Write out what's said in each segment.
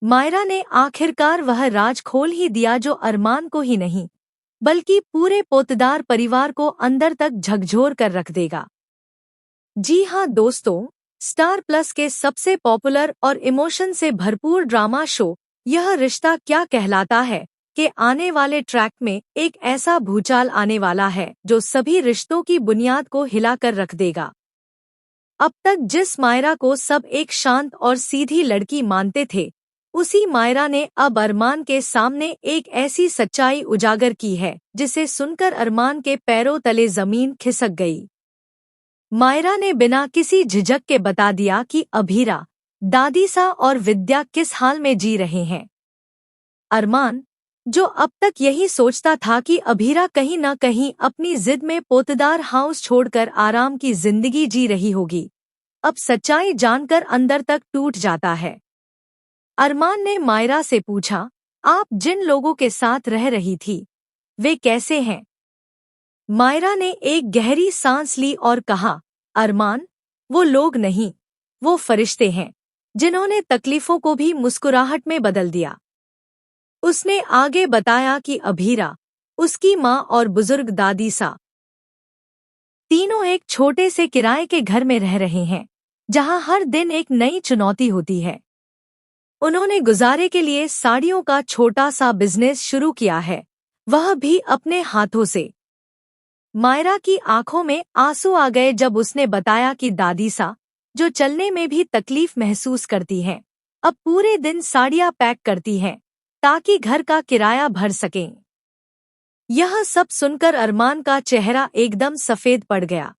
मायरा ने आखिरकार वह राज खोल ही दिया जो अरमान को ही नहीं बल्कि पूरे पोतदार परिवार को अंदर तक झकझोर कर रख देगा। जी हाँ दोस्तों, स्टार प्लस के सबसे पॉपुलर और इमोशन से भरपूर ड्रामा शो यह रिश्ता क्या कहलाता है के आने वाले ट्रैक में एक ऐसा भूचाल आने वाला है जो सभी रिश्तों की बुनियाद को हिलाकर रख देगा। अब तक जिस मायरा को सब एक शांत और सीधी लड़की मानते थे, उसी मायरा ने अब अरमान के सामने एक ऐसी सच्चाई उजागर की है जिसे सुनकर अरमान के पैरों तले जमीन खिसक गई। मायरा ने बिना किसी झिझक के बता दिया कि अभीरा, दादीसा और विद्या किस हाल में जी रहे हैं। अरमान, जो अब तक यही सोचता था कि अभीरा कहीं न कहीं अपनी जिद में पोतदार हाउस छोड़कर आराम की जिंदगी जी रही होगी, अब सच्चाई जानकर अंदर तक टूट जाता है। अरमान ने मायरा से पूछा, आप जिन लोगों के साथ रह रही थी, वे कैसे हैं? मायरा ने एक गहरी सांस ली और कहा, अरमान, वो लोग नहीं, वो फरिश्ते हैं जिन्होंने तकलीफों को भी मुस्कुराहट में बदल दिया। उसने आगे बताया कि अभीरा, उसकी माँ और बुजुर्ग दादीसा तीनों एक छोटे से किराए के घर में रह रहे हैं, जहाँ हर दिन एक नई चुनौती होती है। उन्होंने गुजारे के लिए साड़ियों का छोटा सा बिजनेस शुरू किया है, वह भी अपने हाथों से। मायरा की आंखों में आंसू आ गए जब उसने बताया कि दादीसा, जो चलने में भी तकलीफ महसूस करती हैं, अब पूरे दिन साड़ियाँ पैक करती हैं ताकि घर का किराया भर सकें। यह सब सुनकर अरमान का चेहरा एकदम सफेद पड़ गया।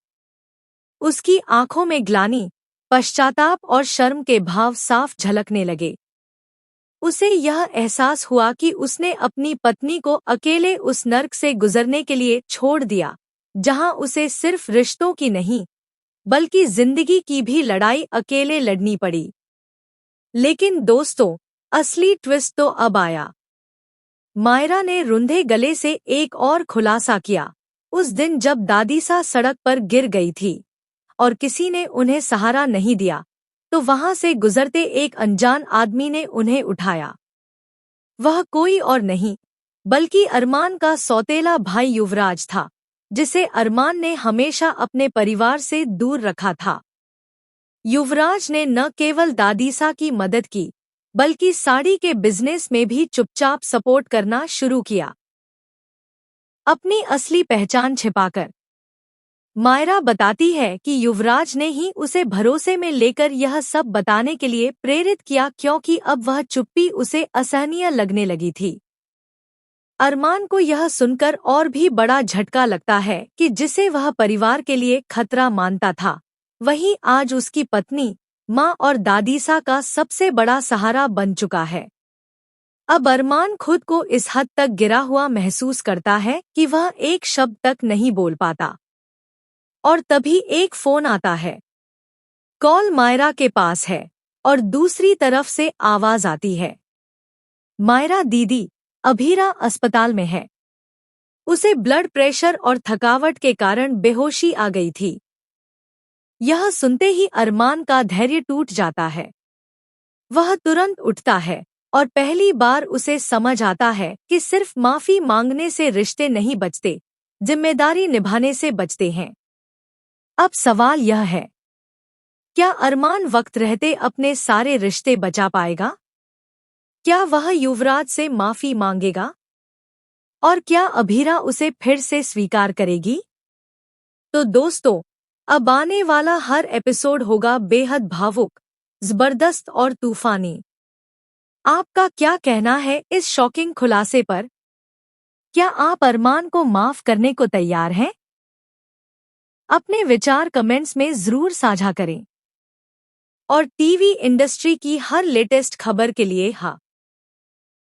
उसकी आंखों में ग्लानि, पश्चाताप और शर्म के भाव साफ झलकने लगे। उसे यह एहसास हुआ कि उसने अपनी पत्नी को अकेले उस नर्क से गुजरने के लिए छोड़ दिया, जहां उसे सिर्फ रिश्तों की नहीं बल्कि जिंदगी की भी लड़ाई अकेले लड़नी पड़ी। लेकिन दोस्तों, असली ट्विस्ट तो अब आया। मायरा ने रुंधे गले से एक और खुलासा किया। उस दिन जब दादीसा सड़क पर गिर गई थी और किसी ने उन्हें सहारा नहीं दिया, तो वहां से गुजरते एक अनजान आदमी ने उन्हें उठाया। वह कोई और नहीं बल्कि अरमान का सौतेला भाई युवराज था, जिसे अरमान ने हमेशा अपने परिवार से दूर रखा था। युवराज ने न केवल दादीसा की मदद की, बल्कि साड़ी के बिजनेस में भी चुपचाप सपोर्ट करना शुरू किया, अपनी असली पहचान छिपाकर। मायरा बताती है कि युवराज ने ही उसे भरोसे में लेकर यह सब बताने के लिए प्रेरित किया, क्योंकि अब वह चुप्पी उसे असहनीय लगने लगी थी। अरमान को यह सुनकर और भी बड़ा झटका लगता है कि जिसे वह परिवार के लिए खतरा मानता था, वही आज उसकी पत्नी, माँ और दादीसा का सबसे बड़ा सहारा बन चुका है। अब अरमान खुद को इस हद तक गिरा हुआ महसूस करता है कि वह एक शब्द तक नहीं बोल पाता। और तभी एक फोन आता है। कॉल मायरा के पास है और दूसरी तरफ से आवाज आती है, मायरा दीदी, अभीरा अस्पताल में है। उसे ब्लड प्रेशर और थकावट के कारण बेहोशी आ गई थी। यह सुनते ही अरमान का धैर्य टूट जाता है। वह तुरंत उठता है और पहली बार उसे समझ आता है कि सिर्फ माफी मांगने से रिश्ते नहीं बचते, जिम्मेदारी निभाने से बचते हैं। अब सवाल यह है, क्या अरमान वक्त रहते अपने सारे रिश्ते बचा पाएगा? क्या वह युवराज से माफी मांगेगा? और क्या अभीरा उसे फिर से स्वीकार करेगी? तो दोस्तों, अब आने वाला हर एपिसोड होगा बेहद भावुक, जबरदस्त और तूफानी। आपका क्या कहना है इस शॉकिंग खुलासे पर? क्या आप अरमान को माफ करने को तैयार हैं? अपने विचार कमेंट्स में जरूर साझा करें। और टीवी इंडस्ट्री की हर लेटेस्ट खबर के लिए